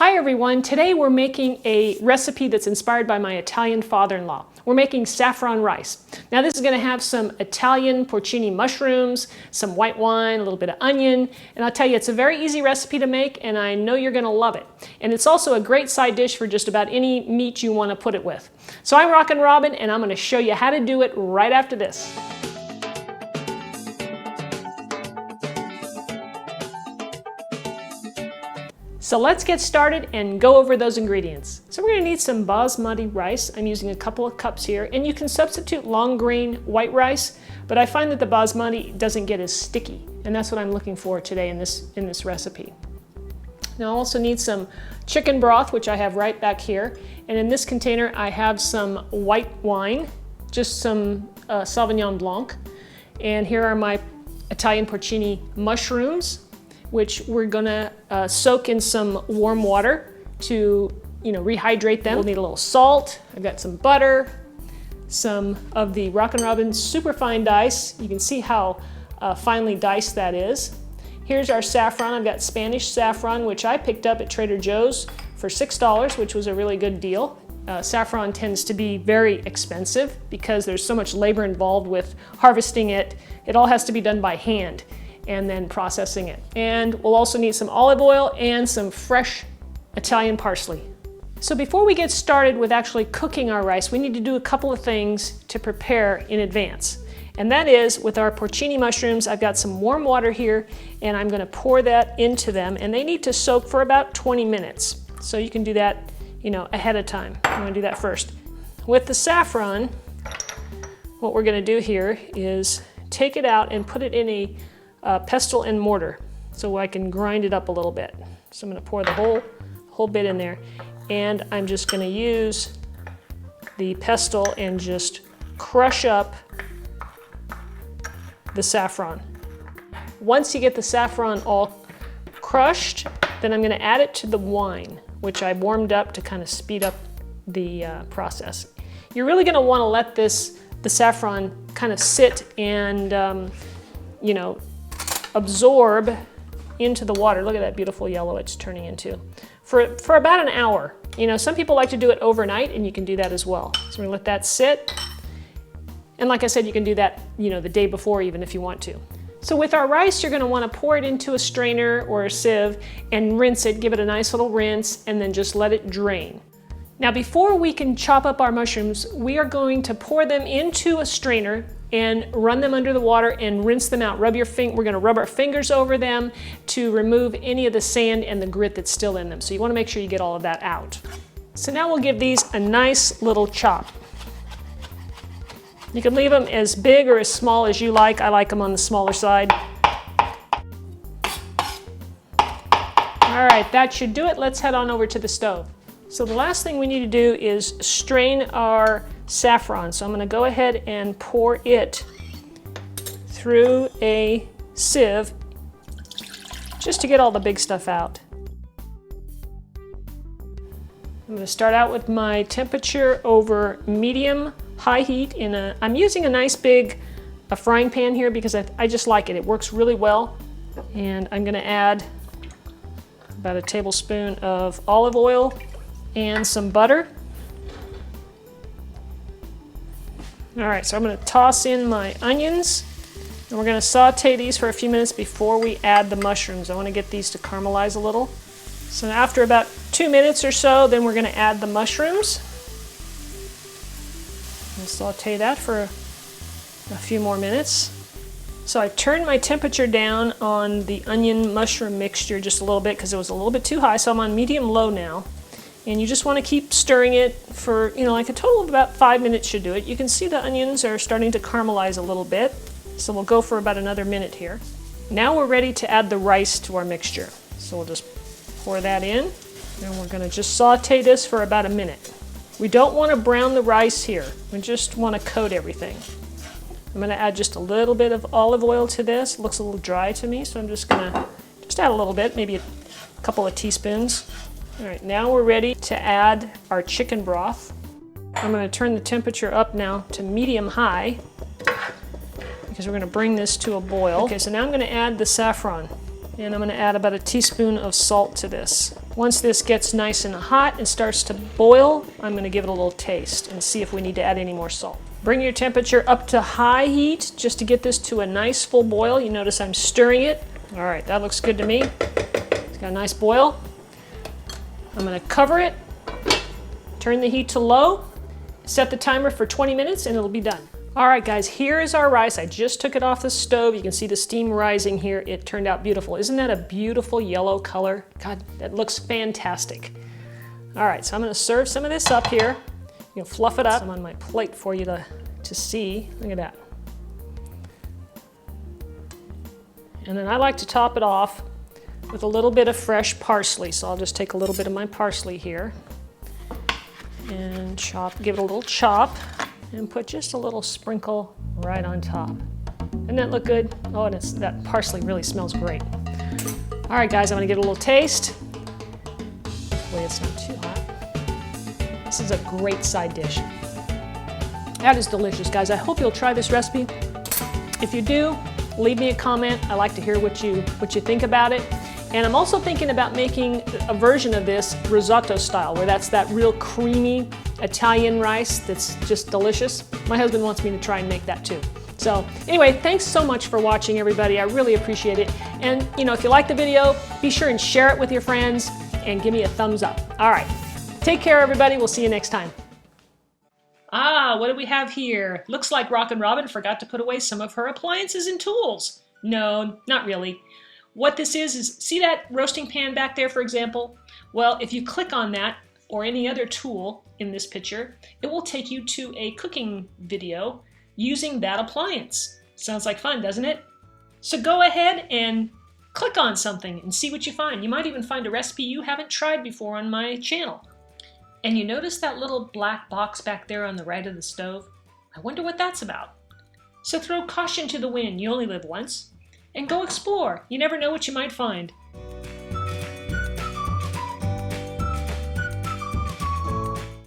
Hi everyone, today we're making a recipe that's inspired by my Italian father-in-law. We're making saffron rice. Now this is going to have some Italian porcini mushrooms, some white wine, a little bit of onion, and I'll tell you it's a very easy recipe to make and I know you're going to love it. And it's also a great side dish for just about any meat you want to put it with. So I'm Rockin' Robin and I'm going to show you how to do it right after this. So let's get started and go over those ingredients. So we're going to need some Basmati rice. I'm using a couple of cups here, and you can substitute long grain white rice, but I find that the Basmati doesn't get as sticky, and that's what I'm looking for today in this recipe. Now I also need some chicken broth, which I have right back here, and in this container I have some white wine, just some Sauvignon Blanc, and here are my Italian porcini mushrooms, which we're gonna soak in some warm water to, rehydrate them. We'll need a little salt. I've got some butter, some of the Rockin' Robin super fine dice. You can see how finely diced that is. Here's our saffron. I've got Spanish saffron, which I picked up at Trader Joe's for $6, which was a really good deal. Saffron tends to be very expensive because there's so much labor involved with harvesting it. It all has to be done by hand and then processing it. And we'll also need some olive oil and some fresh Italian parsley. So before we get started with actually cooking our rice, we need to do a couple of things to prepare in advance. And that is, with our porcini mushrooms, I've got some warm water here and I'm gonna pour that into them, and they need to soak for about 20 minutes. So you can do that, ahead of time. I'm gonna do that first. With the saffron, what we're gonna do here is take it out and put it in a pestle and mortar so I can grind it up a little bit. So I'm going to pour the whole bit in there, and I'm just going to use the pestle and just crush up the saffron. Once you get the saffron all crushed, then I'm going to add it to the wine, which I warmed up to kind of speed up the process. You're really going to want to let the saffron kind of sit and absorb into the water. Look at that beautiful yellow it's turning into. For about an hour. Some people like to do it overnight, and you can do that as well. So we're gonna let that sit. And like I said, you can do that, the day before even if you want to. So with our rice, you're gonna wanna pour it into a strainer or a sieve and rinse it, give it a nice little rinse, and then just let it drain. Now before we can chop up our mushrooms, we are going to pour them into a strainer and run them under the water and rinse them out. We're gonna rub our fingers over them to remove any of the sand and the grit that's still in them. So you wanna make sure you get all of that out. So now we'll give these a nice little chop. You can leave them as big or as small as you like. I like them on the smaller side. All right, that should do it. Let's head on over to the stove. So the last thing we need to do is strain our saffron. So I'm going to go ahead and pour it through a sieve just to get all the big stuff out. I'm going to start out with my temperature over medium-high heat. I'm using a nice big frying pan here because I just like it. It works really well. And I'm going to add about a tablespoon of olive oil and some butter. All right, so I'm gonna toss in my onions, and we're gonna saute these for a few minutes before we add the mushrooms. I wanna get these to caramelize a little. So after about 2 minutes or so, then we're gonna add the mushrooms. And saute that for a few more minutes. So I turned my temperature down on the onion mushroom mixture just a little bit because it was a little bit too high, so I'm on medium-low now. And you just want to keep stirring it for, like a total of about 5 minutes should do it. You can see the onions are starting to caramelize a little bit. So we'll go for about another minute here. Now we're ready to add the rice to our mixture. So we'll just pour that in. And we're going to just saute this for about a minute. We don't want to brown the rice here. We just want to coat everything. I'm going to add just a little bit of olive oil to this. It looks a little dry to me, so I'm just going to add a little bit, maybe a couple of teaspoons. All right, now we're ready to add our chicken broth. I'm going to turn the temperature up now to medium-high because we're going to bring this to a boil. Okay, so now I'm going to add the saffron. And I'm going to add about a teaspoon of salt to this. Once this gets nice and hot and starts to boil, I'm going to give it a little taste and see if we need to add any more salt. Bring your temperature up to high heat just to get this to a nice full boil. You notice I'm stirring it. All right, that looks good to me. It's got a nice boil. I'm going to cover it, turn the heat to low, set the timer for 20 minutes, and it'll be done. All right, guys, here is our rice. I just took it off the stove. You can see the steam rising here. It turned out beautiful. Isn't that a beautiful yellow color? God, that looks fantastic. All right, so I'm gonna serve some of this up here. You know, fluff it up. I'm on my plate for you to see. Look at that. And then I like to top it off with a little bit of fresh parsley. So I'll just take a little bit of my parsley here and give it a little chop. And put just a little sprinkle right on top. Doesn't that look good? Oh, and that parsley really smells great. All right, guys, I'm gonna give it a little taste. Hopefully it's not too hot. This is a great side dish. That is delicious, guys. I hope you'll try this recipe. If you do, leave me a comment. I like to hear what you think about it. And I'm also thinking about making a version of this risotto style, where that's that real creamy Italian rice that's just delicious. My husband wants me to try and make that too. So anyway, thanks so much for watching, everybody. I really appreciate it. And you know, if you like the video, be sure and share it with your friends and give me a thumbs up. All right, take care, everybody. We'll see you next time. What do we have here? Looks like Rockin' Robin forgot to put away some of her appliances and tools. No, not really. What this is see that roasting pan back there, for example? Well, if you click on that or any other tool in this picture, it will take you to a cooking video using that appliance. Sounds like fun, doesn't it? So go ahead and click on something and see what you find. You might even find a recipe you haven't tried before on my channel. And you notice that little black box back there on the right of the stove? I wonder what that's about. So throw caution to the wind. You only live once. And go explore. You never know what you might find.